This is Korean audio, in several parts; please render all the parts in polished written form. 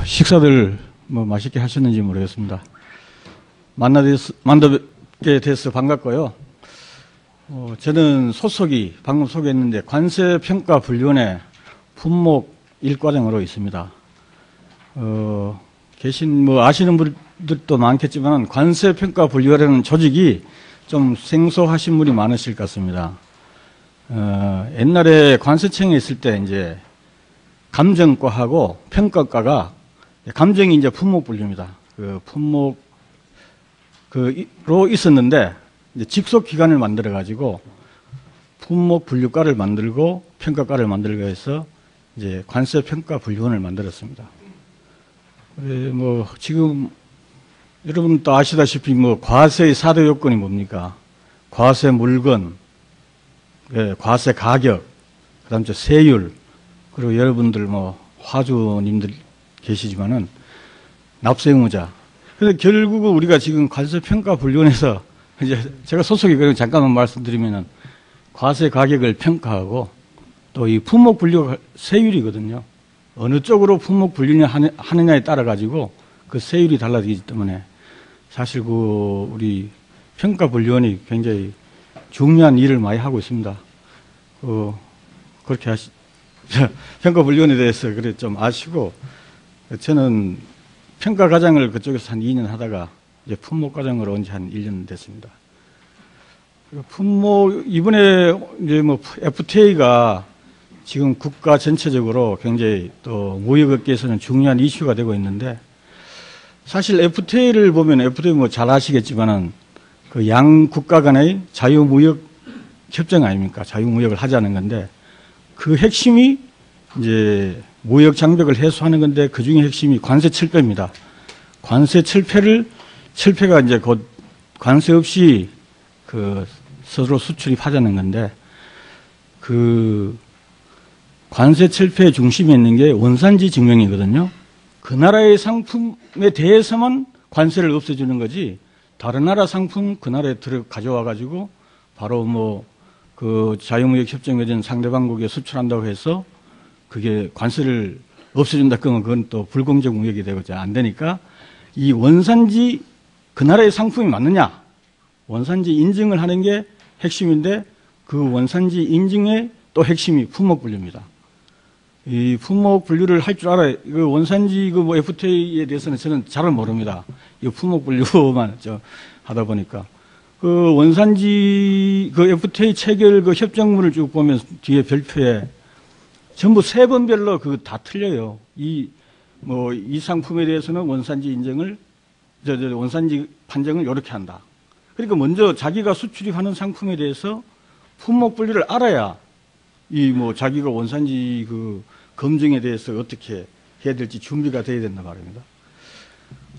식사들 뭐 맛있게 하셨는지 모르겠습니다. 만나뵙게 돼서 반갑고요. 저는 소속이 방금 소개했는데 관세평가분류원의 품목 1과장으로 있습니다. 계신 아시는 분들도 많겠지만 관세평가분류원이라는 조직이 좀 생소하신 분이 많으실 것 같습니다. 옛날에 관세청에 있을 때 이제 감정과하고 평가과가 감정이 이제 품목분류입니다. 그 품목 로 있었는데 이제 직속 기관을 만들어 가지고 품목분류과를 만들고 평가과를 만들고 해서 이제 관세평가분류원을 만들었습니다. 지금 여러분도 아시다시피 과세의 4대 요건이 뭡니까? 과세 물건, 과세 가격, 그다음 세율, 그리고 여러분들 화주님들 계시지만은 납세 의무자. 그래서 결국은 우리가 지금 관세평가분류원에서 이제 제가 소속이 그냥 잠깐만 말씀드리면은 과세 가격을 평가하고 또 이 품목분류가 세율이거든요. 어느 쪽으로 품목분류를 하느냐에 따라 가지고 그 세율이 달라지기 때문에 사실 우리 평가분류원이 굉장히 중요한 일을 많이 하고 있습니다. 그렇게 평가분류원에 대해서 그래 좀 아시고, 저는 평가과장을 그쪽에서 한 2년 하다가 이제 품목과장으로 온 지 한 1년 됐습니다. 이번에 이제 FTA가 지금 국가 전체적으로 굉장히 또 무역업계에서는 중요한 이슈가 되고 있는데, 사실 FTA를 보면 FTA 잘 아시겠지만은 그 양 국가 간의 자유무역 협정 아닙니까? 자유무역을 하자는 건데, 그 핵심이 이제 무역 장벽을 해소하는 건데, 그 중에 핵심이 관세 철폐입니다. 관세 철폐가 이제 곧 관세 없이 서로 수출입하자는 건데, 관세 철폐의 중심에 있는 게 원산지 증명이거든요. 그 나라의 상품에 대해서만 관세를 없애주는 거지, 다른 나라 상품 그 나라에 가져와 가지고 바로 자유무역 협정에 된 상대방국에 수출한다고 해서 그게 관세를 없애준다 그러면 그건 또 불공정 무역이 되고 안 되니까, 이 원산지 그 나라의 상품이 맞느냐, 원산지 인증을 하는 게 핵심인데, 그 원산지 인증의 또 핵심이 품목분류입니다. 이 품목분류를 할 줄 알아요. 원산지 FTA에 대해서는 저는 잘 모릅니다. 이 품목분류만 하다 보니까. 원산지 FTA 체결 협정문을 쭉 보면 뒤에 별표에 전부 세번별로 다 틀려요. 이 상품에 대해서는 원산지 인증을, 원산지 판정을 이렇게 한다. 그러니까 먼저 자기가 수출입하는 상품에 대해서 품목분류를 알아야 자기가 원산지 검증에 대해서 어떻게 해야 될지 준비가 돼야 된단 말입니다.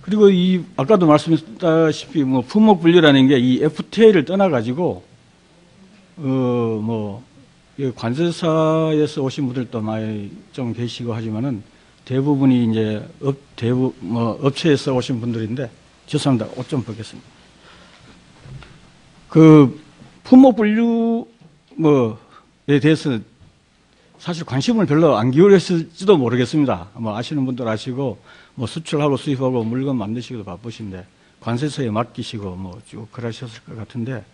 그리고 아까도 말씀했다시피 품목분류라는 게 이 FTA를 떠나가지고 관세사에서 오신 분들도 많이 좀 계시고 하지만은 대부분이 이제 업체에서 오신 분들인데, 죄송합니다. 옷 좀 벗겠습니다. 품목분류에 대해서 사실 관심을 별로 안 기울였을지도 모르겠습니다. 아시는 분들 아시고, 수출하고 수입하고 물건 만드시기도 바쁘신데, 관세서에 맡기시고 쭉 그러셨을 것 같은데,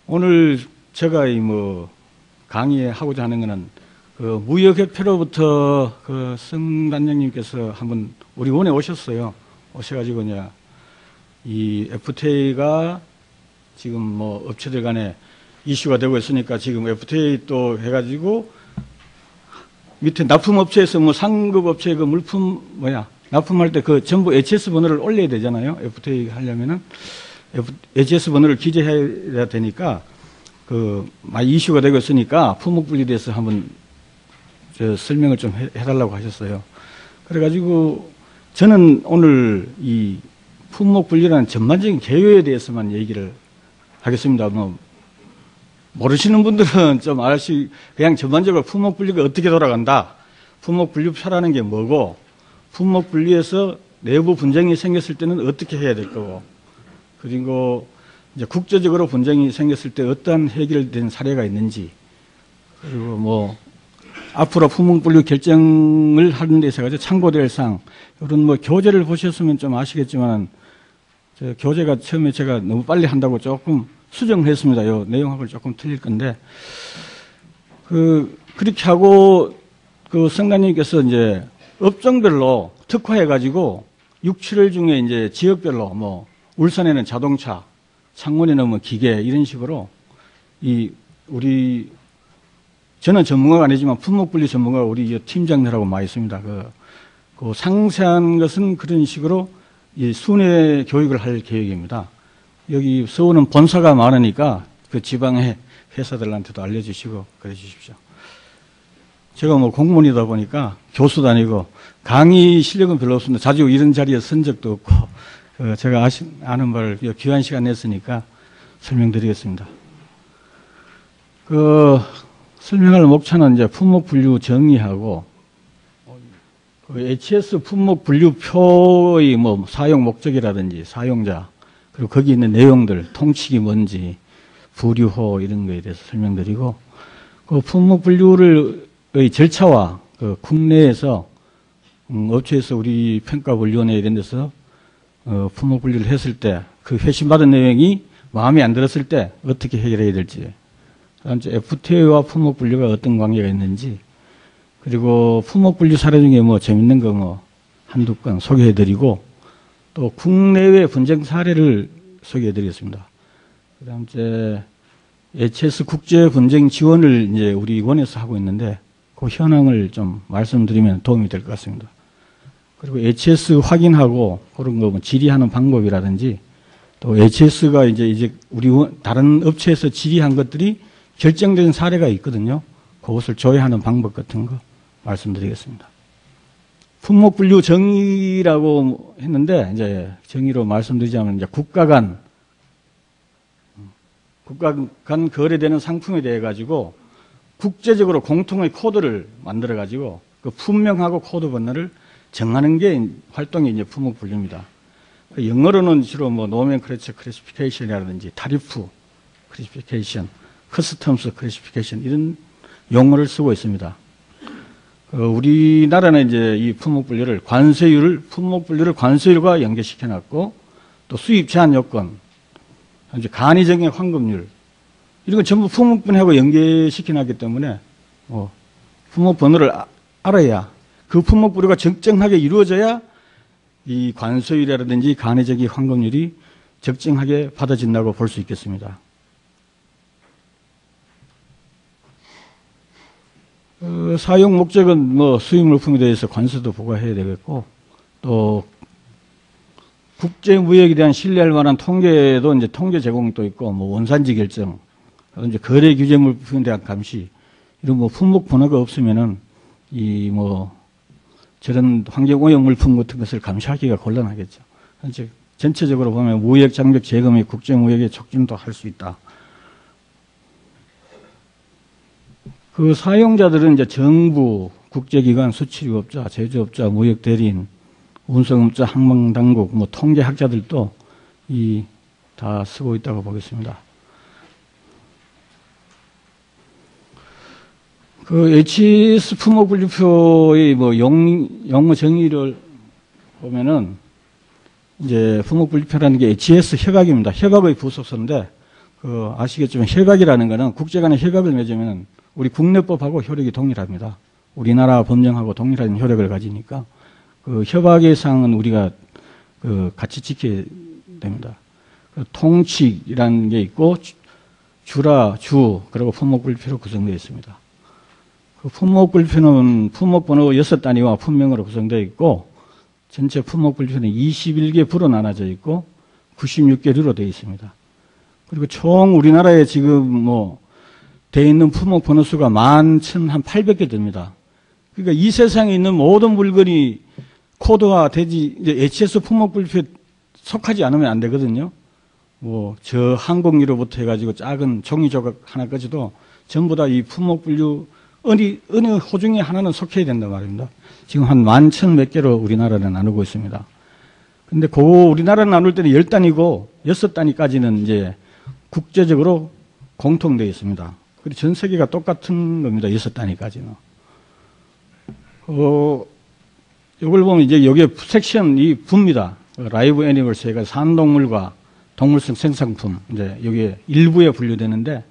오늘 제가 강의하고자 하는 거는 무역협회로부터 성단장님께서 한번 우리 원에 오셨어요. 오셔가지고 이 FTA가 지금 업체들 간에 이슈가 되고 있으니까 지금 FTA 또 해가지고 밑에 납품업체에서 상급업체 물품 납품할 때 전부 HS 번호를 올려야 되잖아요. FTA 하려면은 HS 번호를 기재해야 되니까 많이 이슈가 되고 있으니까 품목분류에 대해서 한번 설명을 좀 해달라고 하셨어요. 그래가지고 저는 오늘 이 품목분류라는 전반적인 개요에 대해서만 얘기를 하겠습니다. 모르시는 분들은 좀 그냥 전반적으로 품목분류가 어떻게 돌아간다, 품목분류표라는 게 뭐고, 품목분류에서 내부 분쟁이 생겼을 때는 어떻게 해야 될 거고, 그리고 이제 국제적으로 분쟁이 생겼을 때 어떠한 해결된 사례가 있는지, 그리고 앞으로 품목분류 결정을 하는 데 있어서 참고될 사항, 이런 뭐 교재를 보셨으면 좀 아시겠지만, 교재가 처음에 제가 너무 빨리 한다고 조금 수정을 했습니다. 이 내용하고 조금 틀릴 건데, 그렇게 하고, 성관님께서 이제 업종별로 특화해가지고 6, 7월 중에 이제 지역별로 뭐, 울산에는 자동차, 창원에는 뭐 기계, 이런 식으로 저는 전문가가 아니지만 품목분류 전문가가 우리 팀장들하고 많이 있습니다. 그 상세한 것은 그런 식으로 순회 교육을 할 계획입니다. 여기 서울은 본사가 많으니까 그 지방의 회사들한테도 알려주시고 그래 주십시오. 제가 뭐 공무원이다 보니까 교수도 아니고 강의 실력은 별로 없습니다. 자주 이런 자리에 선 적도 없고 제가 아는 말 귀한 시간 냈으니까 설명드리겠습니다. 설명할 목차는 이제 품목 분류 정의하고 HS 품목 분류표의 뭐 사용 목적이라든지 사용자 그리고 거기 있는 내용들 통칙이 뭔지 부류호 이런 거에 대해서 설명드리고 그 품목 분류의 절차와 국내에서 업체에서 우리 평가분류원회 이런 데서 품목 분류를 했을 때 그 회신받은 내용이 마음에 안 들었을 때 어떻게 해결해야 될지, 그다음 FTA와 품목 분류가 어떤 관계가 있는지, 그리고 품목 분류 사례 중에 뭐 재밌는 거 뭐 한두 건 소개해드리고 또 국내외 분쟁 사례를 소개해드리겠습니다. 그다음 이제 HS 국제 분쟁 지원을 이제 우리 원에서 하고 있는데 그 현황을 좀 말씀드리면 도움이 될 것 같습니다. 그리고 HS 확인하고 그런 거 뭐 질의하는 방법이라든지 또 HS가 이제 우리 다른 업체에서 질의한 것들이 결정된 사례가 있거든요. 그것을 조회하는 방법 같은 거 말씀드리겠습니다. 품목 분류 정의라고 했는데 이제 정의로 말씀드리자면 이제 국가 간 거래되는 상품에 대해 가지고 국제적으로 공통의 코드를 만들어 가지고 그 품명하고 코드 번호를 정하는 게 활동이 이제 품목 분류입니다. 영어로는 주로 뭐 노멘클래처 클래시피케이션이라든지 타리프 클래시피케이션, 커스텀스 클래시피케이션 이런 용어를 쓰고 있습니다. 우리나라는 이제 이 품목 분류를 품목 분류를 관세율과 연계시켜 놨고 또 수입 제한 요건, 이제 간이정의 환급률 이런 건 전부 품목 분류하고 연계시켜 놨기 때문에 품목 번호를 알아야 그 품목 분류가 적정하게 이루어져야 이 관세율이라든지 간이적인 환급률이 적정하게 받아진다고 볼 수 있겠습니다. 사용 목적은 뭐 수입물품에 대해서 관세도 부과해야 되겠고 또 국제 무역에 대한 신뢰할 만한 통계도 이제 통계 제공도 있고 뭐 원산지 결정, 이제 거래 규제 물품에 대한 감시 이런 뭐 품목 번호가 없으면은 이 뭐 저런 환경 오염 물품 같은 것을 감시하기가 곤란하겠죠. 이제 전체적으로 보면 무역 장벽 제거 및 국제 무역의 촉진도 할 수 있다. 그 사용자들은 이제 정부, 국제기관, 수출입업자, 제조업자, 무역대리인, 운송업자, 항공당국, 뭐 통계학자들도 다 쓰고 있다고 보겠습니다. 그 HS 품목 분류표의 뭐 용어 정의를 보면은 이제 품목 분류표라는 게 HS 협약입니다. 협약의 부속서인데 아시겠지만 협약이라는 거는 국제 간의 협약을 맺으면 우리 국내법하고 효력이 동일합니다. 우리나라 법령하고 동일한 효력을 가지니까 그 협약의 사항은 우리가 같이 지켜야 됩니다. 통칙이라는 게 있고 그리고 품목 분류표로 구성되어 있습니다. 그 품목 분류표는 품목 번호 6단위와 품명으로 구성되어 있고 전체 품목 분류표는 21개 부로 나눠져 있고 96개류로 되어 있습니다. 그리고 총 우리나라에 지금 되어 있는 품목 번호 수가 11,800개 됩니다. 그러니까 이 세상에 있는 모든 물건이 코드화 되지, 이제 HS 품목 분류표에 속하지 않으면 안 되거든요. 저 항공기로부터 해가지고 작은 종이 조각 하나까지도 전부 다 이 품목 분류 어느 호중에 하나는 속해야 된단 말입니다. 지금 한 11,000몇 개로 우리나라는 나누고 있습니다. 근데 우리나라는 나눌 때는 10단위고 6단위까지는 이제 국제적으로 공통되어 있습니다. 그리고 전 세계가 똑같은 겁니다. 6단위까지는. 이걸 보면 이제 여기에 섹션 이 부입니다. 라이브 애니멀스가 산동물과 동물성 생산품, 이제 여기에 일부에 분류되는데,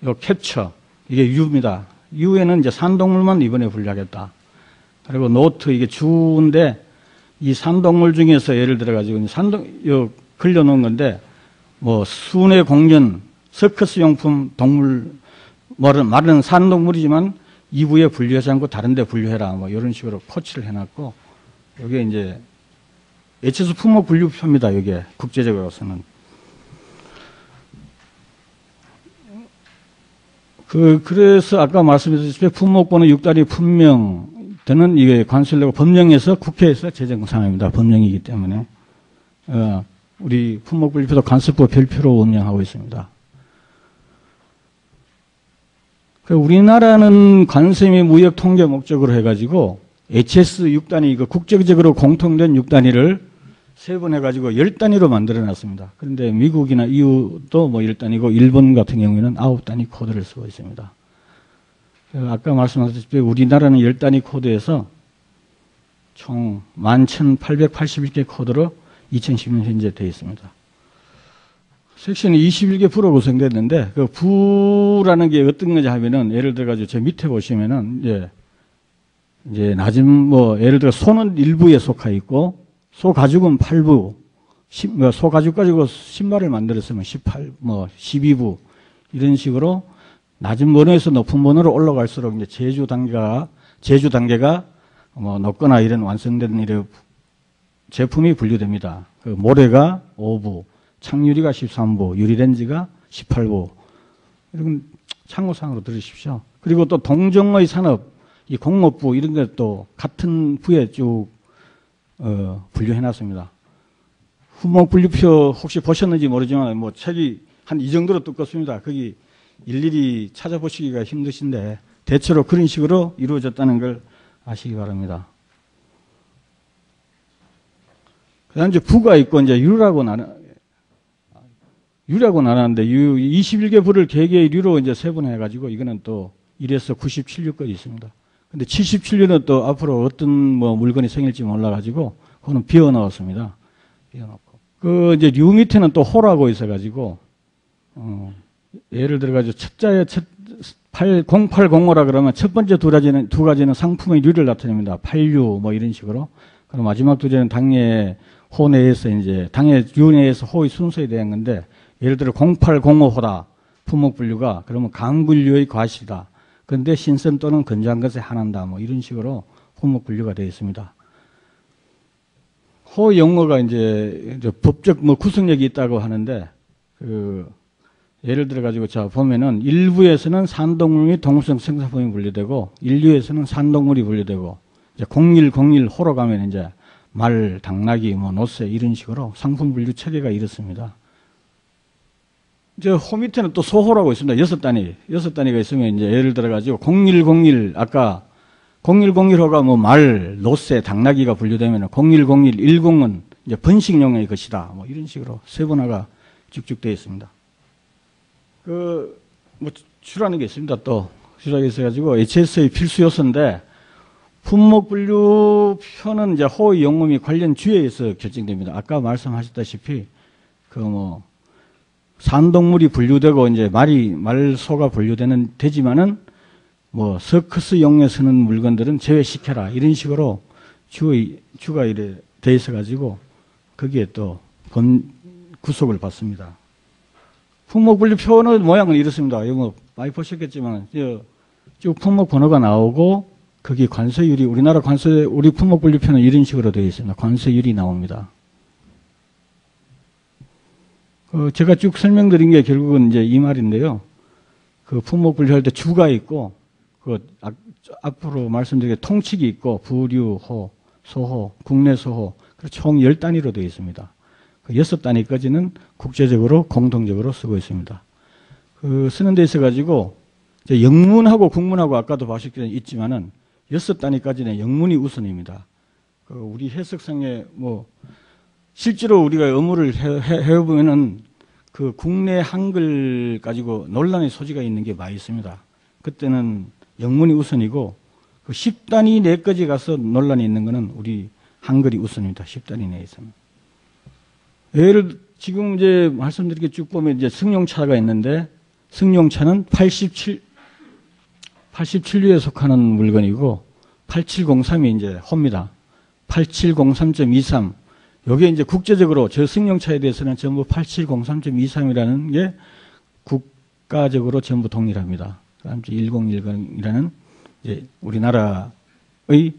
요 캡처, 이게 U입니다. U에는 이제 산동물만 이번에 분류하겠다. 그리고 노트, 이게 주인데, 이 산동물 중에서 예를 들어가지고, 요 걸려놓은 건데, 뭐, 순회 공연, 서커스 용품, 동물, 말은 산동물이지만, 2부에 분류하지 않고 다른 데 분류해라. 뭐, 이런 식으로 코치를 해놨고, 여기에 이제, HS 품목 분류표입니다. 여기에, 국제적으로서는. 그래서 아까 말씀드렸듯이 품목번호 6단위 품명 되는 이게 관세를 내고 법령에서 국회에서 제정 사항입니다. 법령이기 때문에. 우리 품목분류표도 관세법 별표로 운영하고 있습니다. 우리나라는 관세 및 무역 통계 목적으로 해가지고 HS 6단위, 이거 국제적으로 공통된 6단위를 세 번 해가지고 10단위로 만들어 놨습니다. 그런데 미국이나 EU도 뭐 10단위고 일본 같은 경우에는 9단위 코드를 쓰고 있습니다. 아까 말씀하셨듯이 우리나라는 10단위 코드에서 총 11,881개 코드로 2010년 현재 되어 있습니다. 섹션이 21개 부로 구성됐는데 그 부라는 게 어떤 거냐 하면은 예를 들어 가지고 제 밑에 보시면은 이제 낮은 뭐 예를 들어 소는 1부에 속하 있고 소 가죽은 8부, 소 가죽 가지고 신발을 만들었으면 12부 이런 식으로 낮은 번호에서 높은 번호로 올라갈수록 이제 제주 단계가 뭐 높거나 이런 완성된 이런 제품이 분류됩니다. 그 모래가 5부, 창유리가 13부, 유리렌즈가 18부. 이런 참고사항으로 들으십시오. 그리고 또 동종의 산업, 이 공업부 이런 것도 같은 부에 쭉 분류해놨습니다. 품목 분류표 혹시 보셨는지 모르지만 뭐 책이 한 이 정도로 두껍습니다. 거기 일일이 찾아보시기가 힘드신데 대체로 그런 식으로 이루어졌다는 걸 아시기 바랍니다. 그다음 이제 부가 있고 이제 유라고 나눴는데 21개 부를 개개의 류로 이제 세분해가지고 이거는 또 1에서 97류까지 있습니다. 근데 77류는 또 앞으로 어떤 뭐 물건이 생길지 몰라가지고 그거는 비워 넣었습니다. 비워놓고. 그 이제 류 밑에는 또 호라고 있어가지고 예를 들어가지고 첫자에 0805라 그러면 첫 번째 두 가지는 상품의 류를 나타냅니다. 8류 뭐 이런 식으로. 그럼 마지막 두 개는 당의 호 내에서 이제 당의 류 내에서 호의 순서에 대한 건데 예를 들어 0805호다 품목 분류가 그러면 강분류의 과실이다. 그런데 신선 또는 건조한 것에 한한다. 뭐 이런 식으로 품목 분류가 되어 있습니다. 호 용어가 이제 법적 뭐 구성력이 있다고 하는데 예를 들어 가지고 자 보면은 일부에서는 산동물 및 동물성 생산품이 분류되고 일류에서는 산동물이 분류되고 이제 0101 호로 가면 이제 말, 당나귀, 뭐 노새 이런 식으로 상품 분류 체계가 이렇습니다. 이제 호 밑에는 또 소호라고 있습니다. 6단위가 있으면 이제 예를 들어 가지고 0101 아까 0101호가 뭐 말, 노새, 당나귀가 분류되면 0101 10은 이제 번식용의 것이다. 뭐 이런 식으로 세분화가 쭉쭉 되어 있습니다. 뭐 주라는 게 있습니다. 또 주라가 있어가지고 HS의 필수 요소인데 품목 분류표는 이제 호의 용어 및 관련 주에 의해서 결정됩니다. 아까 말씀하셨다시피 뭐 산동물이 분류되고 이제 말소가 되지만은 뭐 서커스 용에 쓰는 물건들은 제외시켜라 이런 식으로 주가 이래 돼 있어가지고 거기에 또 구속을 받습니다. 품목 분류표는 모양은 이렇습니다. 이거 뭐 많이 보셨겠지만 쭉 품목 번호가 나오고 거기 관세율이 우리 품목 분류표는 이런 식으로 되어 있습니다. 관세율이 나옵니다. 제가 쭉 설명드린 게 결국은 이제 이 말인데요. 품목 분류할 때 주가 있고 앞으로 말씀드린 통칙이 있고 부류, 호, 소호, 국내 소호 총 10단위로 되어 있습니다. 6단위까지는 국제적으로 공통적으로 쓰고 있습니다. 쓰는 데 있어 가지고 영문하고 국문하고 아까도 보셨겠지만 있지만은 6단위까지는 영문이 우선입니다. 우리 해석상에 뭐 실제로 우리가 업무를 해보면은 국내 한글 가지고 논란의 소지가 있는 게 많이 있습니다. 그때는 영문이 우선이고 그 10단위 내까지 가서 논란이 있는 거는 우리 한글이 우선입니다. 10단위 내에서는. 예를 지금 이제 말씀드리게 쭉 보면 이제 승용차가 있는데 승용차는 87류에 속하는 물건이고 8703이 이제 호입니다. 8703.23. 요게 이제 국제적으로 저 승용차에 대해서는 전부 8703.23이라는 게 국가적으로 전부 동일합니다. 그다음 1010이라는 이제 우리나라의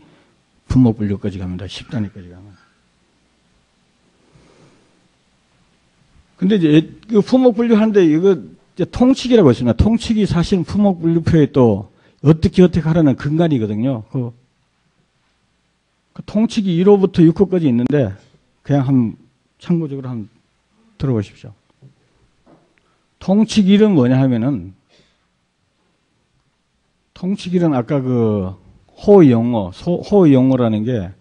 분목 분류까지 갑니다. 10단위까지 갑니다. 근데 이제 그 품목 분류하는데 이거 이제 통칙이라고 있습니다. 통칙이 사실 품목 분류표에 또 어떻게 하라는 근간이거든요. 그 통칙이 1호부터 6호까지 있는데 그냥 한 참고적으로 한번 들어보십시오. 통칙 1은 뭐냐 하면은 통칙 1은 아까 그 호의 용어라는 게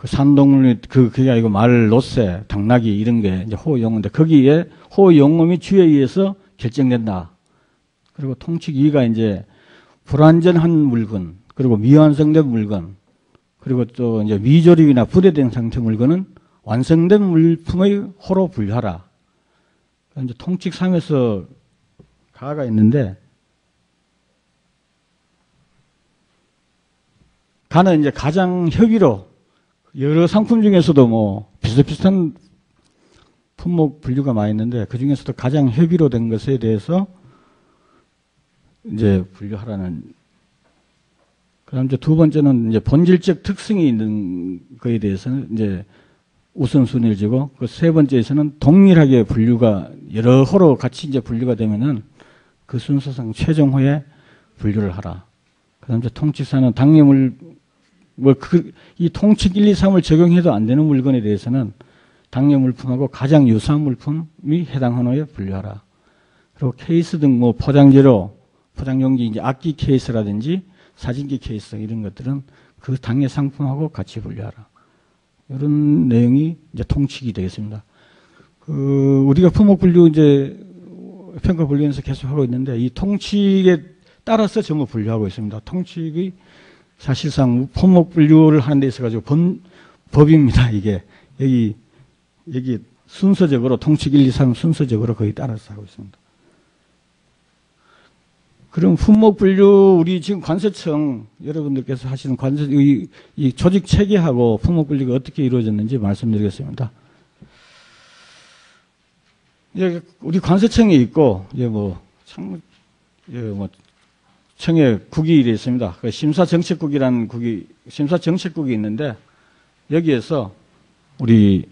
그 산동물 그게 아니고 말, 롯새, 당나귀 이런 게 이제 호의 용어인데 거기에 호의 용어 및 주에 의해서 결정된다. 그리고 통칙 2가 이제 불완전한 물건, 그리고 미완성된 물건, 그리고 또 이제 미조립이나 분해된 상태 물건은 완성된 물품의 호로 분류하라. 이제 통칙 3에서 가가 있는데 가는 이제 가장 협의로 여러 상품 중에서도 뭐 비슷비슷한 품목 분류가 많이 있는데 그 중에서도 가장 협의로 된 것에 대해서 이제 분류하라는. 그다음 이제 두 번째는 이제 본질적 특성이 있는 거에 대해서는 이제 우선순위를 주고 그 세 번째에서는 동일하게 분류가 여러 호로 같이 이제 분류가 되면은 그 순서상 최종호에 분류를 하라. 그다음 이제 통칙사는 당해물 이 통칙 1, 2, 3을 적용해도 안 되는 물건에 대해서는 당뇨 물품하고 가장 유사한 물품이 해당하는 호에 분류하라. 그리고 케이스 등 뭐 포장재료, 포장용기 이제 악기 케이스라든지 사진기 케이스 이런 것들은 그 당해 상품하고 같이 분류하라. 이런 내용이 이제 통칙이 되겠습니다. 우리가 품목 분류 이제 평가 분류에서 계속 하고 있는데 이 통칙에 따라서 전부 분류하고 있습니다. 통칙이 사실상 품목 분류를 하는 데 있어 가지고 법입니다. 이게 여기 순서적으로 통칙 1, 2, 3 순서적으로 거의 따라서 하고 있습니다. 그럼 품목 분류 우리 지금 관세청 여러분들께서 하시는 관세 이 조직 체계하고 품목 분류가 어떻게 이루어졌는지 말씀드리겠습니다. 우리 관세청이 있고 청에 국이 있습니다. 심사정책국이라는 심사정책국이 있는데 여기에서 우리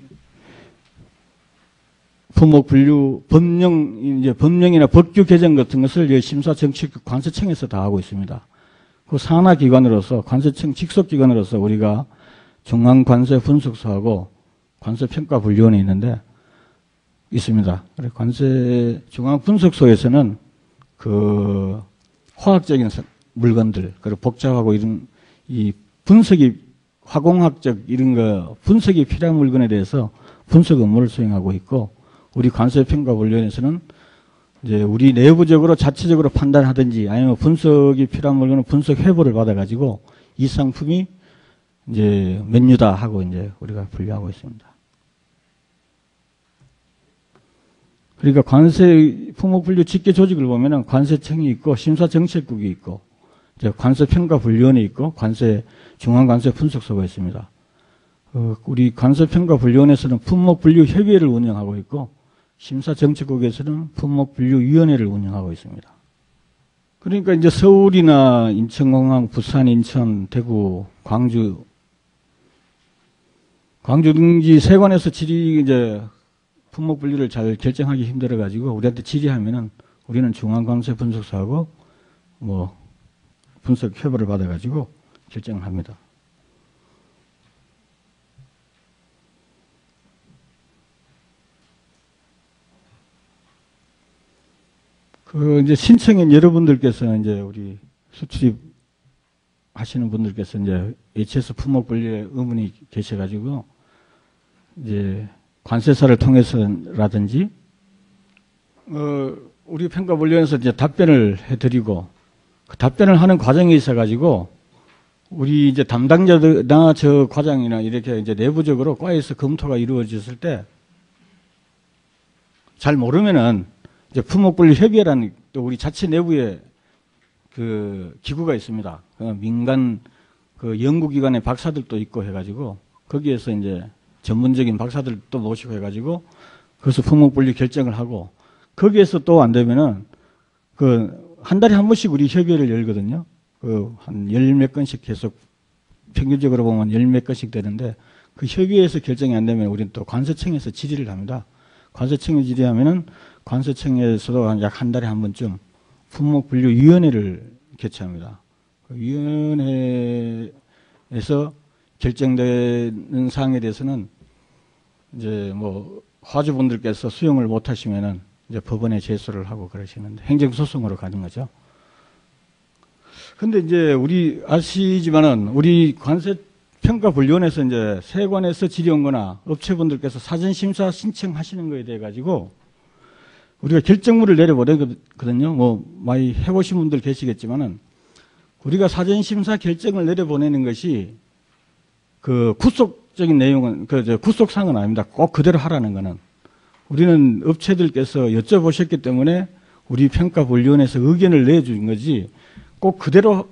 품목 분류 법령이나 법규 개정 같은 것을 심사정책국 관세청에서 다 하고 있습니다. 그 산하 기관으로서 관세청 직속 기관으로서 우리가 중앙관세분석소하고 관세평가분류원이 있습니다. 중앙분석소에서는 그 화학적인 물건들 그리고 복잡하고 이런 이 분석이 화공학적 이런 거 분석이 필요한 물건에 대해서 분석 업무를 수행하고 있고 우리 관세평가분류원에서는 이제 우리 내부적으로 자체적으로 판단하든지 아니면 분석이 필요한 물건은 분석 회보를 받아가지고 이 상품이 이제 몇류다 하고 이제 우리가 분류하고 있습니다. 그러니까 관세 품목 분류 집계 조직을 보면은 관세청이 있고 심사정책국이 있고 이제 관세평가분류원이 있고 중앙관세분석소가 있습니다. 우리 관세평가분류원에서는 품목분류 협의회를 운영하고 있고 심사정책국에서는 품목분류위원회를 운영하고 있습니다. 그러니까 이제 서울이나 인천공항, 부산, 인천, 대구, 광주 등지 세 관에서 질의 이제 품목분류를 잘 결정하기 힘들어 가지고 우리한테 질의하면은 우리는 중앙관세분석소하고 뭐 분석 협의를 받아 가지고 결정을 합니다. 이제 신청인 여러분들께서 이제 우리 수출입 하시는 분들께서 이제 HS 품목 분류에 의문이 계셔가지고 이제 관세사를 통해서라든지 우리 평가분류원에서 이제 답변을 해드리고 그 답변을 하는 과정에 있어가지고 우리 이제 담당자들이나 저 과장이나 이렇게 이제 내부적으로 과에서 검토가 이루어졌을 때 잘 모르면은 이제 품목분리협의회라는 또 우리 자체 내부에 그 기구가 있습니다. 그 민간 그 연구기관의 박사들도 있고 해가지고 거기에서 이제 전문적인 박사들도 모시고 해가지고 그래서 품목분리 결정을 하고 거기에서 또 안 되면은 그 한 달에 한 번씩 우리 협의회를 열거든요. 그 한 열 몇 건씩 계속 평균적으로 보면 열 몇 건씩 되는데 그 협의회에서 결정이 안 되면 우리는 또 관세청에서 질의를 합니다. 관세청에 질의하면은 관세청에서도 약 한 달에 한 번쯤 품목분류위원회를 개최합니다. 그 위원회에서 결정되는 사항에 대해서는 이제 뭐 화주분들께서 수용을 못 하시면은 이제 법원에 제소를 하고 그러시는데 행정소송으로 가는 거죠. 근데 이제 우리 아시지만은 우리 관세평가분류원에서 이제 세관에서 질의온 거나 업체분들께서 사전심사 신청하시는 거에 대해 가지고 우리가 결정문을 내려보내거든요. 뭐 많이 해보신 분들 계시겠지만은 우리가 사전심사 결정을 내려보내는 것이 그 구속적인 내용은 그 구속사항은 아닙니다. 꼭 그대로 하라는 거는 우리는 업체들께서 여쭤보셨기 때문에 우리 평가분류원에서 의견을 내준 거지 꼭 그대로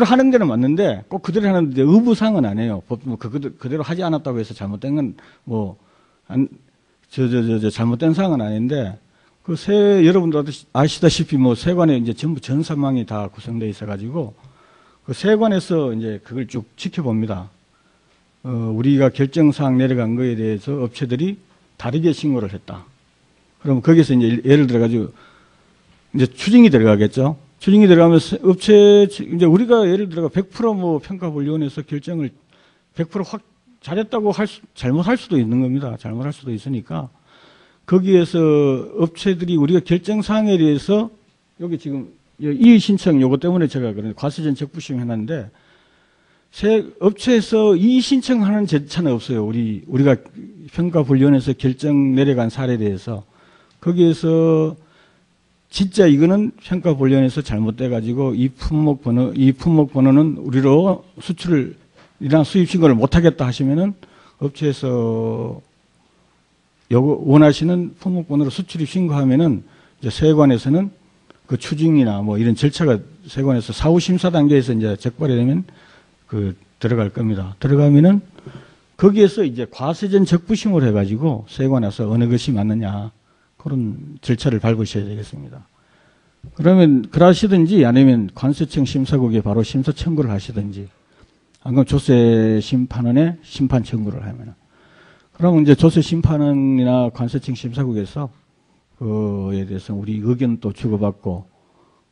하는 데는 맞는데 꼭 그대로 하는데 의무사항은 아니에요. 그대로 하지 않았다고 해서 잘못된 건 뭐 잘못된 사항은 아닌데 그 여러분들 아시다시피 뭐 세관에 이제 전부 전산망이 다 구성되어 있어가지고 그 세관에서 이제 그걸 쭉 지켜봅니다. 우리가 결정사항 내려간 거에 대해서 업체들이 다르게 신고를 했다. 그럼 거기서 이제 예를 들어가지고 이제 추징이 들어가겠죠. 추징이 들어가면 이제 우리가 예를 들어가 100% 평가분류원에서 결정을 100% 잘했다고 잘못할 수도 있는 겁니다. 잘못할 수도 있으니까 거기에서 업체들이 우리가 결정사항에 대해서 여기 지금 이의 신청 요거 때문에 제가 그런 과세전 적부심 해놨는데 업체에서 이의 신청하는 절차는 없어요. 우리가 평가분류원에서 결정 내려간 사례에 대해서 거기에서 진짜 이거는 평가분류원에서 잘못돼가지고 이 품목번호는 우리로 수출이나 수입 신고를 못하겠다 하시면은 업체에서 원하시는 품목번호로 수출입 신고하면은 이제 세관에서는 그 추징이나 뭐 이런 절차가 세관에서 사후 심사 단계에서 이제 적발이 되면 그 들어갈 겁니다. 들어가면은 거기에서 이제 과세전 적부심을 해가지고 세관에서 어느 것이 맞느냐 그런 절차를 밟으셔야 되겠습니다. 그러면 그러시든지 아니면 관세청 심사국에 바로 심사 청구를 하시든지 안 그러면 조세 심판원에 심판 청구를 하면은 그러면 이제 조세 심판원이나 관세청 심사국에서 그에 대해서 우리 의견 또 주고받고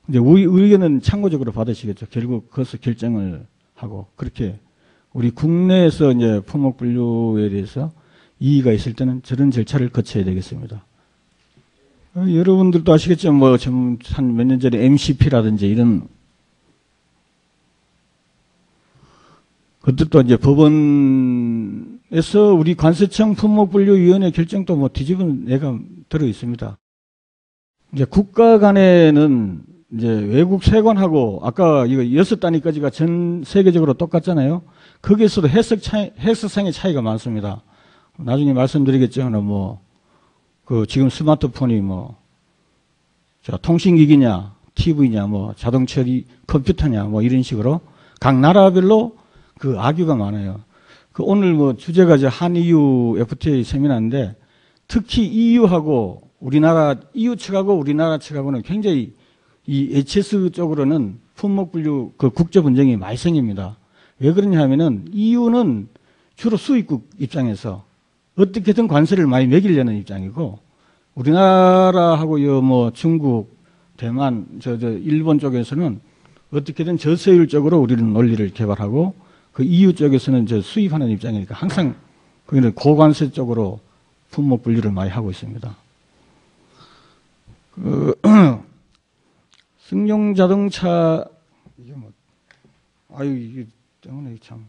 이제 의견은 참고적으로 받으시겠죠. 결국 그것을 결정을 하고 그렇게 우리 국내에서 이제 품목분류에 대해서 이의가 있을 때는 저런 절차를 거쳐야 되겠습니다. 여러분들도 아시겠죠. 뭐 한 몇 년 전에 MCP라든지 이런 그것도 이제 법원에서 우리 관세청 품목분류위원회 결정도 뭐 뒤집은 애가 들어 있습니다. 이제 국가 간에는 이제 외국 세관하고 아까 이거 6단위까지가 전 세계적으로 똑같잖아요. 거기에서도 해석상의 차이가 많습니다. 나중에 말씀드리겠지만 그 지금 스마트폰이 통신기기냐, TV냐, 자동차 컴퓨터냐, 이런 식으로 각 나라별로 그 악유가 많아요. 그 오늘 주제가 한EU FTA 세미나인데 특히 EU하고 EU 측하고 우리나라 측하고는 굉장히 이 HS 쪽으로는 품목분류 그 국제 분쟁이 많이 생깁니다. 왜 그러냐 하면은 EU는 주로 수입국 입장에서 어떻게든 관세를 많이 매기려는 입장이고 우리나라하고 중국, 대만, 일본 쪽에서는 어떻게든 저세율적으로 우리는 논리를 개발하고 그 EU 쪽에서는 수입하는 입장이니까 항상 거기는 고관세 쪽으로 품목 분류를 많이 하고 있습니다. 승용 자동차 이게 이게 때문에 참.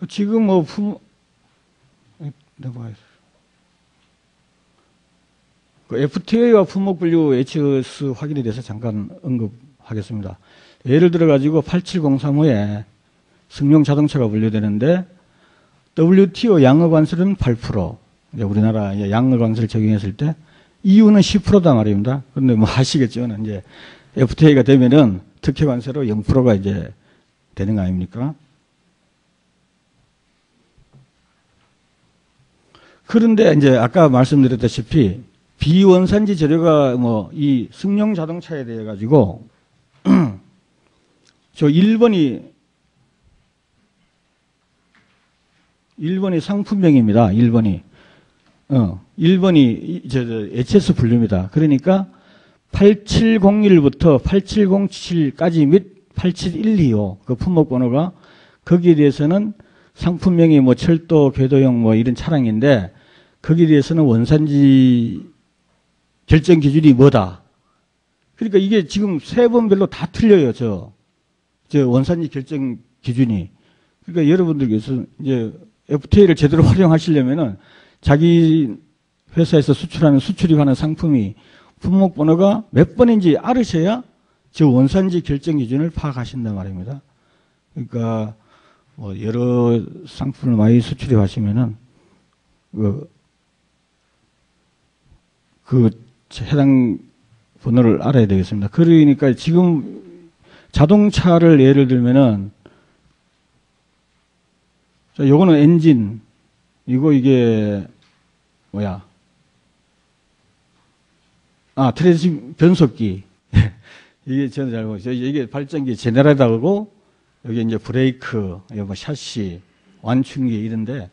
지금 내봐요. 그 FTA와 품목 분류 HS 확인에 대해서 잠깐 언급하겠습니다. 예를 들어 가지고 8703호에 승용 자동차가 분류되는데 WTO 양어 관세는 8%. 이제 우리나라 양어 관세를 적용했을 때 이유는 10%다 말입니다. 그런데 뭐 아시겠죠? 이제 FTA가 되면은 특혜 관세로 0%가 이제 되는 거 아닙니까? 그런데 이제 아까 말씀드렸다시피 비원산지 재료가 뭐 이 승용 자동차에 대해 가지고 저 1번이 상품명입니다. 1번이 1번이 HS 분류입니다. 그러니까 8701부터 8707까지 및 8712호 그 품목 번호가 거기에 대해서는 상품명이 뭐 철도, 궤도용 뭐 이런 차량인데 거기에 대해서는 원산지 결정 기준이 뭐다. 그러니까 이게 지금 세번별로 다 틀려요. 저 원산지 결정 기준이. 그러니까 여러분들께서 이제 FTA를 제대로 활용하시려면은 자기 회사에서 수출하는 수출이 가는 상품이 품목 번호가 몇 번인지 알으셔야 저 원산지 결정 기준을 파악하신단 말입니다. 그러니까 뭐 여러 상품을 많이 수출해 가시면은 그 해당 번호를 알아야 되겠습니다. 그러니까 지금 자동차를 예를 들면은 자, 요거는 엔진 이게 뭐야? 트랜스 변속기. 이게 저는 잘 모르겠어요. 이게 발전기 제네레이터고 여기 이제 브레이크, 뭐 샤시, 완충기 이런데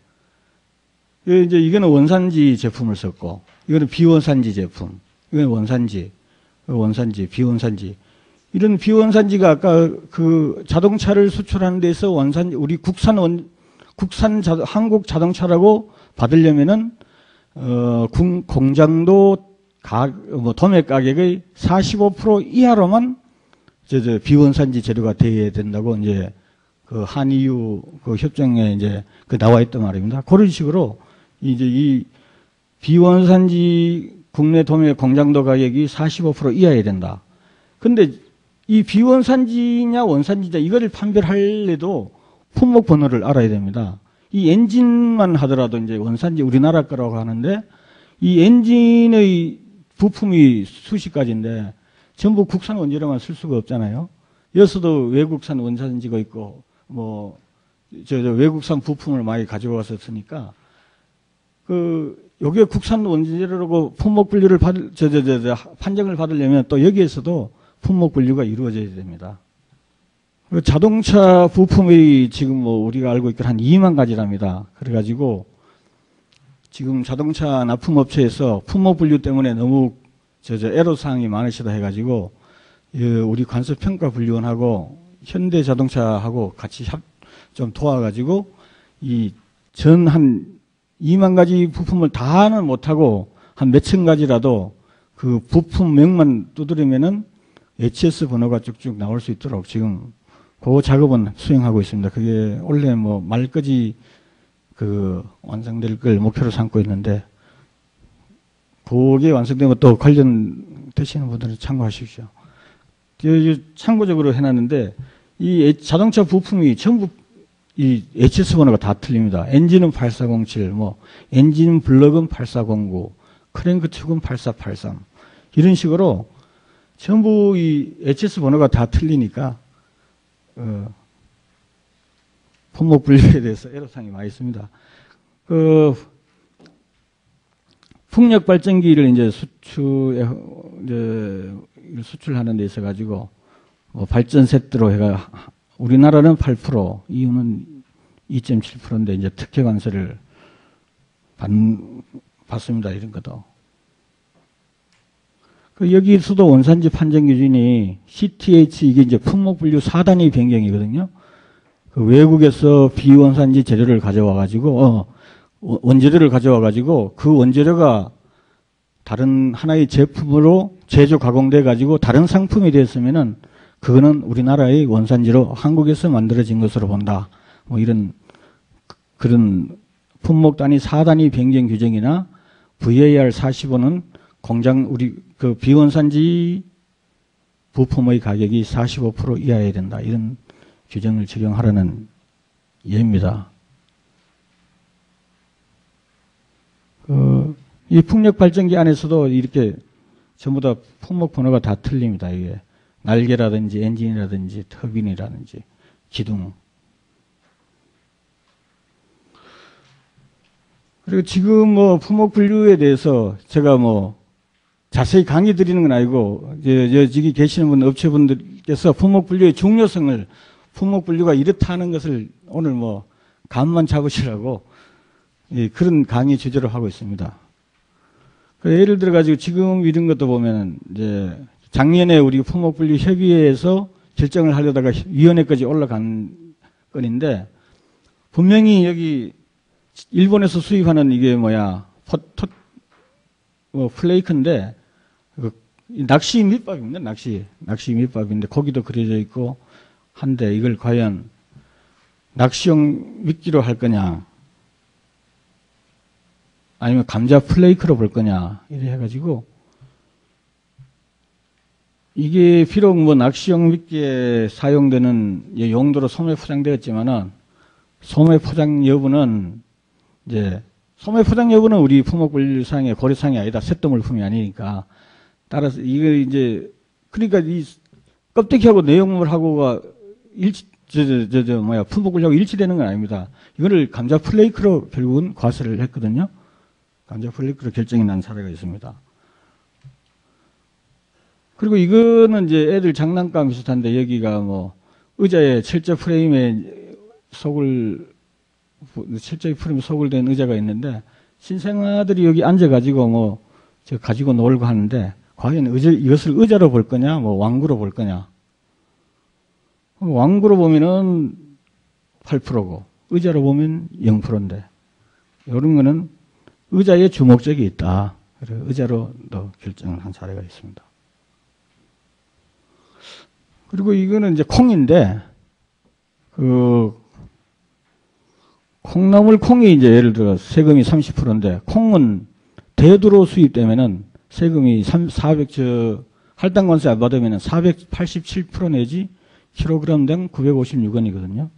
이제 이거는 원산지 제품을 썼고 이거는 비원산지 제품. 이건 원산지, 비원산지. 이런 비원산지가 아까 그 자동차를 수출하는 데서 원산지 우리 한국 자동차라고 받으려면은 공장도 도매 가격의 45% 이하로만 비원산지 재료가 되어야 된다고 이제 그 한EU 그 협정에 이제 그 나와 있단 말입니다. 그런 식으로 이제 이 비원산지 국내 도매 공장도 가격이 45% 이하여야 된다. 근데 이 비원산지냐 원산지냐 이거를 판별하려도 품목 번호를 알아야 됩니다. 이 엔진만 하더라도 이제 원산지 우리나라 거라고 하는데 이 엔진의 부품이 수십 가지인데 전부 국산 원재료만 쓸 수가 없잖아요. 여기서도 외국산 원산지가 있고 뭐 외국산 부품을 많이 가져와서 쓰니까 요게 국산 원재료라고 품목 분류를 판정을 받으려면 또 여기에서도 품목 분류가 이루어져야 됩니다. 자동차 부품이 지금 뭐 우리가 알고 있기로 한 2만 가지랍니다. 그래가지고 지금 자동차 납품업체에서 품목 분류 때문에 너무 애로사항이 많으시다 해가지고 우리 관세평가 분류원하고 현대자동차하고 같이 좀 도와가지고 한 2만 가지 부품을 다는 못하고 한 몇천 가지라도 그 부품명만 두드리면은 HS 번호가 쭉쭉 나올 수 있도록 지금 그 작업은 수행하고 있습니다. 그게 원래 뭐 말까지 완성될 걸 목표로 삼고 있는데 그게 완성되면 또 관련되시는 분들은 참고하십시오. 참고적으로 해놨는데 이 자동차 부품이 전부 이 HS 번호가 다 틀립니다. 엔진은 8407, 엔진 블럭은 8409, 크랭크 축은 8483 이런 식으로 전부 이 HS 번호가 다 틀리니까 품목 분류에 대해서 애로사항이 많이 있습니다. 풍력 발전기를 이제 수출하는 데 있어 가지고 발전 세트로 해가 우리나라는 8%, 이유는 2.7%인데 이제 특혜 관세를 받습니다. 이런 것도. 여기서도 원산지 판정 기준이 CTH 이게 이제 품목 분류 4단위 변경이거든요. 외국에서 비원산지 재료를 가져와 가지고 원재료를 가져와 가지고 그 원재료가 다른 하나의 제품으로 제조 가공돼 가지고 다른 상품이 됐으면은 그거는 우리나라의 원산지로 한국에서 만들어진 것으로 본다. 이런 그런 품목 단위 4단위 변경 규정이나 VAR 45는 공장 우리 그 비원산지 부품의 가격이 45% 이하여야 된다. 이런 규정을 적용하라는 예입니다. 이 풍력 발전기 안에서도 이렇게 전부 다 품목 번호가 다 틀립니다. 이게 날개라든지 엔진이라든지 터빈이라든지 기둥. 그리고 지금 뭐 품목 분류에 대해서 제가 뭐 자세히 강의 드리는 건 아니고 여기 계시는 분 업체분들께서 품목 분류의 중요성을 품목 분류가 이렇다는 것을 오늘 뭐 감만 잡으시라고 그런 강의 주제로 하고 있습니다. 예를 들어 가지고 지금 이런 것도 보면 이제 작년에 우리 품목 분류 협의회에서 결정을 하려다가 위원회까지 올라간 건인데 분명히 여기 일본에서 수입하는 이게 플레이크인데 낚시 밑밥입니다. 낚시 밑밥인데 고기도 그려져 있고 한데 이걸 과연 낚시용 미끼로 할 거냐 아니면 감자 플레이크로 볼 거냐 이래 해가지고 이게 비록 뭐 낚시용 미끼에 사용되는 용도로 소매 포장되었지만은 소매 포장 여부는 이제 소매 포장 여부는 우리 품목분류상의 고려사항이 아니다. 쇳덩물품이 아니니까. 따라서 이게 이제 그러니까 이 껍데기하고 내용물하고가 품목분류하고 일치되는 건 아닙니다. 이거를 감자 플레이크로 결국은 과세를 했거든요. 감자 플레이크로 결정이 난 사례가 있습니다. 그리고 이거는 이제 애들 장난감 비슷한데 여기가 뭐 의자에 철제 프레임에 철제 프레임에 소굴된 의자가 있는데 신생아들이 여기 앉아가지고 뭐 저 가지고 놀고 하는데 과연 이것을 의자로 볼 거냐, 뭐 왕구로 볼 거냐. 왕구로 보면은 8%고 의자로 보면 0%인데 이런 거는 의자에 주목적이 있다. 그래서 의자로 또 결정을 한 사례가 있습니다. 그리고 이거는 이제 콩인데 콩나물 콩이 이제 예를 들어 세금이 30%인데 콩은 대두로 수입되면은 세금이 할당관세 안 받으면은 487% 내지 킬로그램당 956원이거든요.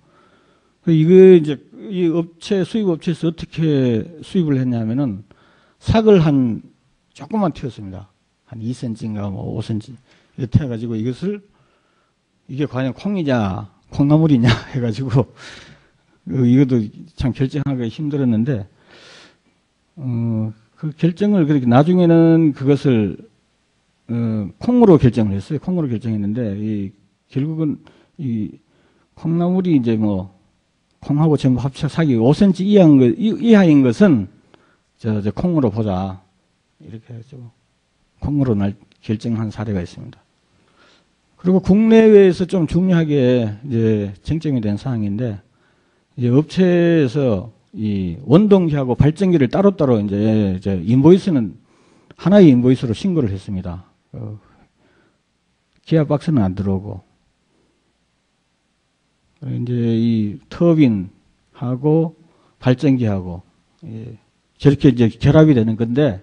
이거 이제 이 수입 업체에서 어떻게 수입을 했냐면은 삭을 한 조금만 튀었습니다. 한 2cm인가 뭐 5cm 이렇게 해가지고 이게 과연 콩이냐 콩나물이냐 해가지고 이것도 참 결정하기가 힘들었는데 그 결정을 그렇게 나중에는 그것을 콩으로 결정을 했어요. 콩으로 결정했는데 결국은 이 콩나물이 이제 뭐 콩하고 전부 합쳐 삭이 5cm 이하인 것은 저 콩으로 보자 이렇게 해가지고 콩으로 결정한 사례가 있습니다. 그리고 국내외에서 좀 중요하게 이제 쟁점이 된 사항인데 이제 업체에서 이 원동기하고 발전기를 따로따로 이제 인보이스는 하나의 인보이스로 신고를 했습니다. 기아 박스는 안 들어오고 이제 이 터빈하고 발전기하고 저렇게 이제 결합이 되는 건데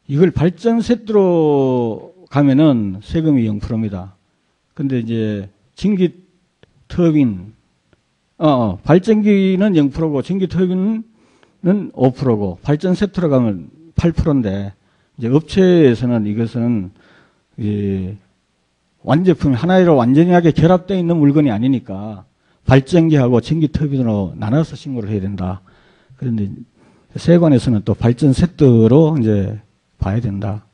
이걸 발전 세트로 가면은 세금이 0%입니다. 근데 이제 전기 터빈, 발전기는 0%고 전기 터빈은 5%고 발전 세트로 가면 8%인데 이제 업체에서는 이것은 완제품이 하나로 완전하게 결합되어 있는 물건이 아니니까 발전기하고 전기 터빈으로 나눠서 신고를 해야 된다. 그런데 세관에서는 또 발전 세트로 이제 봐야 된다.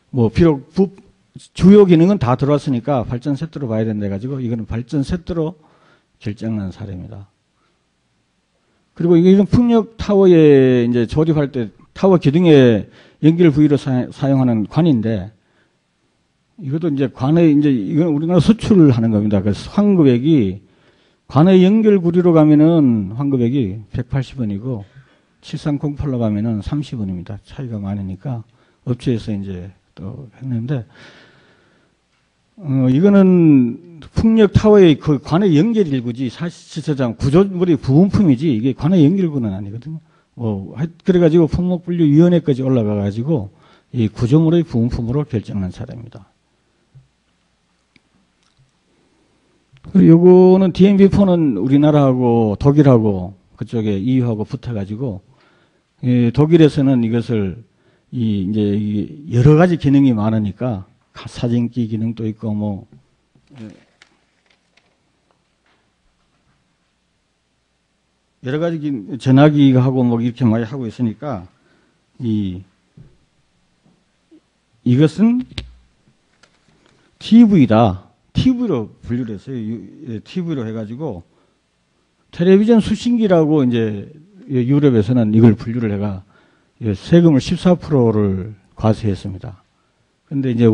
뭐 비록 주요 기능은 다 들어왔으니까 발전 세트로 봐야 된다 해가지고 이거는 발전 세트로 결정한 사례입니다. 그리고 이건 풍력 타워에 이제 조립할 때 타워 기둥에 연결 부위로 사용하는 관인데 이것도 이제 이건 우리나라 수출을 하는 겁니다. 그래서 환급액이 관의 연결 구리로 가면은 환급액이 180원이고 7308로 가면은 30원입니다. 차이가 많으니까 업체에서 이제 또 했는데 이거는 풍력 타워의 그 관의 연결일구지 사실상 구조물이 부분품이지 이게 관의 연결구는 아니거든요. 그래가지고 품목분류위원회까지 올라가가지고 이 구조물의 부분품으로 결정한 사례입니다. 그리고 요거는 DMB4는 우리나라하고 독일하고 그쪽에 EU하고 붙어가지고 독일에서는 이것을 이제 여러 가지 기능이 많으니까 사진기 기능도 있고 여러 가지 전화기가 하고 이렇게 많이 하고 있으니까 이것은 TV다. TV로 분류를 했어요. TV로 해가지고 텔레비전 수신기라고 이제 유럽에서는 이걸 분류를 해가 세금을 14%를 과세했습니다. 근데 이제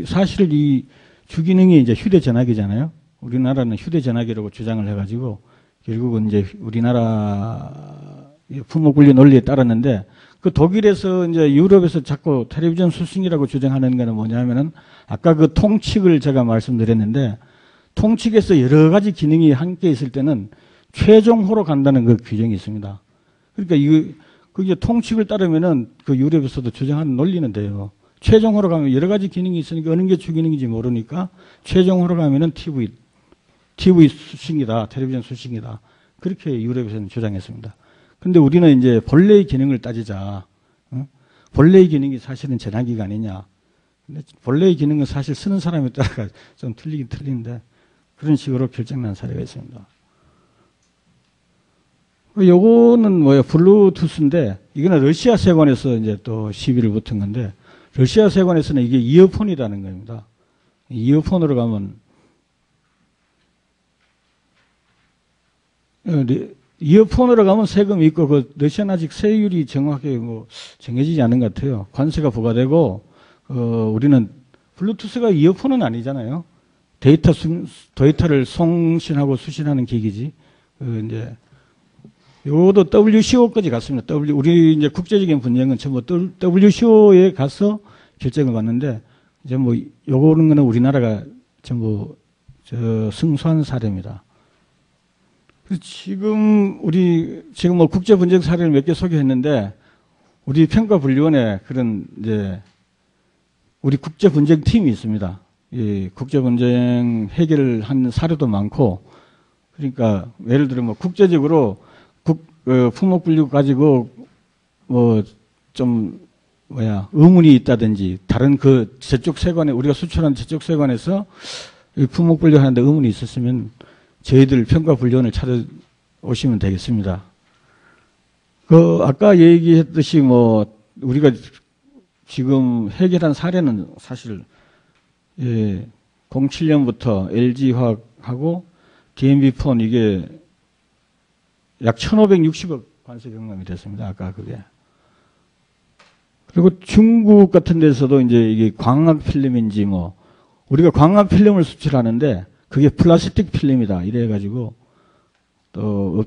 사실 이 주기능이 이제 휴대전화기잖아요. 우리나라는 휴대전화기라고 주장을 해가지고 결국은 이제 우리나라 품목분류 논리에 따랐는데 그 독일에서 이제 유럽에서 자꾸 텔레비전 수신기라고 주장하는 거는 뭐냐면은 아까 그 통칙을 제가 말씀드렸는데 통칙에서 여러 가지 기능이 함께 있을 때는 최종호로 간다는 그 규정이 있습니다. 그러니까 그게 통칙을 따르면은 그 유럽에서도 주장하는 논리는 돼요. 최종호로 가면 여러 가지 기능이 있으니까 어느 게 주기능인지 모르니까 최종호로 가면은 TV 수신기다, 텔레비전 수신기다. 그렇게 유럽에서는 주장했습니다. 근데 우리는 이제 본래의 기능을 따지자. 본래의 기능이 사실은 전화기가 아니냐. 근데 본래의 기능은 사실 쓰는 사람에 따라 좀 틀리긴 틀린데 그런 식으로 결정난 사례가 있습니다. 요거는 블루투스인데 이거는 러시아 세관에서 이제 또 시비를 붙은 건데 러시아 세관에서는 이게 이어폰이라는 겁니다. 이어폰으로 가면 이어폰으로 가면 세금이 있고 그 러시아는 아직 세율이 정확하게 정해지지 않은 것 같아요. 관세가 부과되고 우리는 블루투스가 이어폰은 아니잖아요. 데이터를 송신하고 수신하는 기기지. 이제 요것도 WCO까지 갔습니다. 우리 이제 국제적인 분쟁은 전부 WCO에 가서 결정을 받는데 이제 요거는 거는 우리나라가 전부 승소한 사례입니다. 지금 국제 분쟁 사례를 몇 개 소개했는데 우리 평가분류원에 그런 이제 우리 국제 분쟁 팀이 있습니다. 이 국제 분쟁 해결을 한 사례도 많고 그러니까 예를 들어 국제적으로 품목 분류 가지고 의문이 있다든지 다른 저쪽 세관에 우리가 수출한 저쪽 세관에서 품목 분류하는데 의문이 있었으면 저희들 평가분류원을 찾아오시면 되겠습니다. 아까 얘기했듯이 우리가 지금 해결한 사례는 사실 07년부터 LG화학하고 DMB폰 이게 약 1,560억 관세 경감이 됐습니다. 아까 그게. 그리고 중국 같은 데서도 이제 이게 광학 필름인지 우리가 광학 필름을 수출하는데 그게 플라스틱 필름이다. 이래가지고 또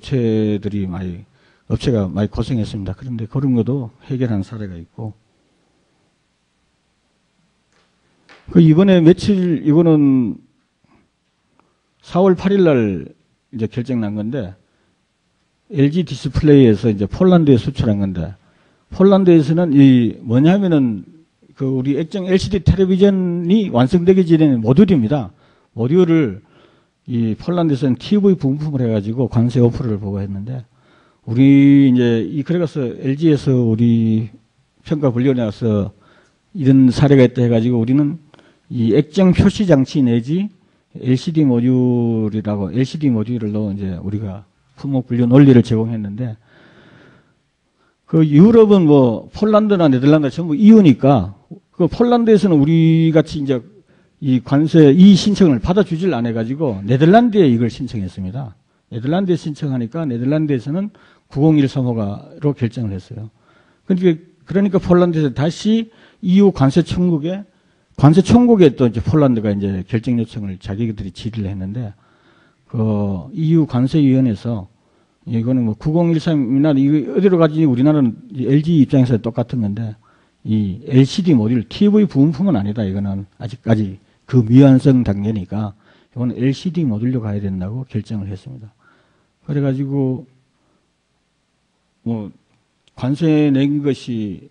업체가 많이 고생했습니다. 그런데 그런 것도 해결한 사례가 있고. 이번에 이거는 4월 8일 날 이제 결정난 건데 LG 디스플레이에서 이제 폴란드에 수출한 건데 폴란드에서는 뭐냐면은 우리 액정 LCD 텔레비전이 완성되기 전에 모듈입니다. 모듈을 폴란드에서는 TV 부품을 해가지고 관세 5%를 부과했는데 우리 이제 그래서 LG에서 우리 평가분류원에 와서 이런 사례가 있다 해가지고 우리는 이 액정 표시 장치 내지 LCD 모듈이라고 LCD 모듈로 이제 우리가 품목 분류 논리를 제공했는데 유럽은 폴란드나 네덜란드 전부 EU니까 폴란드에서는 우리 같이 이제 이 관세 신청을 받아주질 않아 가지고 네덜란드에 이걸 신청했습니다. 네덜란드에 신청하니까 네덜란드에서는 9013호가로 결정을 했어요. 그러니까 폴란드에서 다시 EU 관세 청구에 또 이제 폴란드가 이제 결정 요청을 자기들이 질의를 했는데 EU 관세위원회에서 이거는 9013이나 이거 어디로 가지 우리나라는 LG 입장에서 똑같은 건데 이 LCD 모듈 TV 부품은 아니다. 이거는 아직까지 그 미완성 단계니까 이건 LCD 모듈로 가야 된다고 결정을 했습니다. 그래가지고 뭐 관세 낸 것이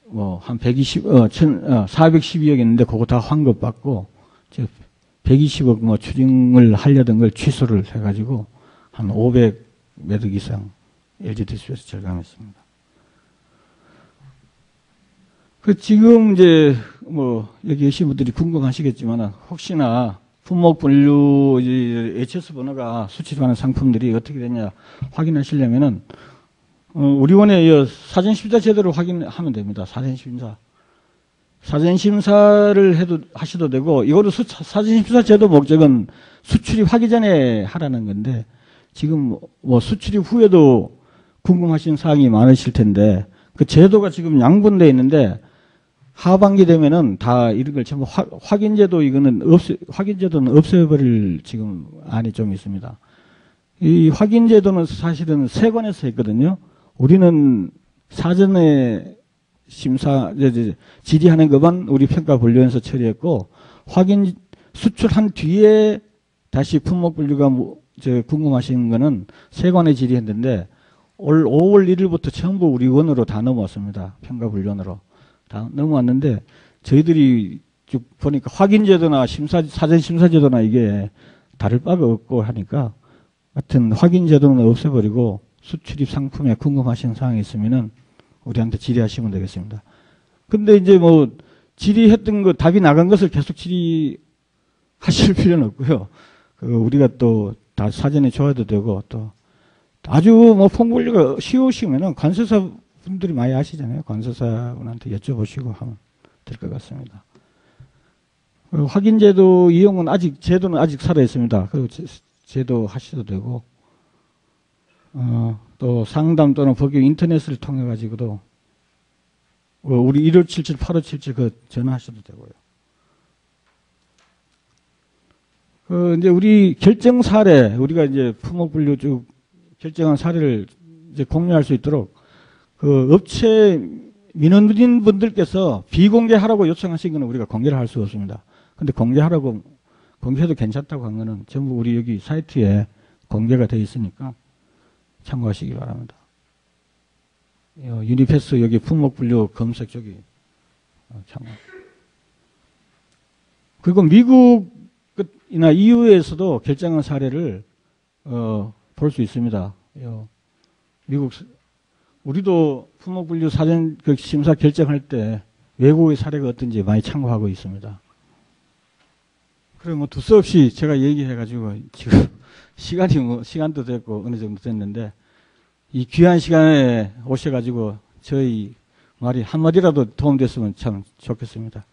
뭐 한 412억이었는데 그거 다 환급받고 120억 뭐 추징을 하려던 걸 취소를 해가지고 한 500몇 억 이상 LG디스에서 절감했습니다. 그 지금 이제 뭐 여기 계신 분들이 궁금하시겠지만 혹시나 품목 분류 HS 번호가 수출하는 상품들이 어떻게 되냐 확인하시려면은 우리원의 사전심사 제도를 확인하면 됩니다. 사전심사를 하셔도 되고, 이거로 사전심사 제도 목적은 수출입 하기 전에 하라는 건데, 지금 뭐 수출입 후에도 궁금하신 사항이 많으실 텐데, 그 제도가 지금 양분되어 있는데, 하반기 되면은 다 이런 걸 전부 확인제도 확인제도는 없애버릴 지금 안이 좀 있습니다. 이 확인제도는 사실은 세관에서 했거든요. 우리는 사전에 질의하는 것만 우리 평가분류원에서 처리했고, 수출한 뒤에 다시 품목분류가 궁금하신 거는 세관에 질의했는데, 올 5월 1일부터 전부 우리 원으로 다 넘어왔습니다. 평가분류원으로. 다 넘어왔는데, 저희들이 쭉 보니까 확인제도나 사전심사제도나 이게 다를 바가 없고 하니까, 하여튼 확인제도는 없애버리고, 수출입 상품에 궁금하신 사항이 있으면은 우리한테 질의하시면 되겠습니다. 근데 이제 뭐 질의했던 거 답이 나간 것을 계속 질의하실 필요는 없고요. 우리가 또 다 사전에 줘도 되고 또 아주 뭐 폼분류가 쉬우시면은 관세사 분들이 많이 아시잖아요. 관세사분한테 여쭤보시고 하면 될 것 같습니다. 확인제도 이용은 제도는 아직 살아 있습니다. 그 제도 하셔도 되고. 또 상담 또는 법규 인터넷을 통해 가지고도 우리 1577, 8577 그 전화하셔도 되고요. 이제 우리 결정 사례, 우리가 이제 품목분류 쭉 결정한 사례를 이제 공유할 수 있도록 그 업체 민원인 분들께서 비공개하라고 요청하신 거는 우리가 공개를 할 수 없습니다. 근데 공개해도 괜찮다고 한 거는 전부 우리 여기 사이트에 공개가 되어 있으니까 참고하시기 바랍니다. 유니패스 여기 품목분류 검색 쪽이 참고. 그리고 미국이나 EU에서도 결정한 사례를 볼 수 있습니다. 우리도 품목분류 사전 심사 결정할 때 외국의 사례가 어떤지 많이 참고하고 있습니다. 그리고 뭐 두서없이 제가 얘기해가지고 지금 시간도 됐고 어느 정도 됐는데 이 귀한 시간에 오셔가지고 저희 말이 한마디라도 도움됐으면 참 좋겠습니다.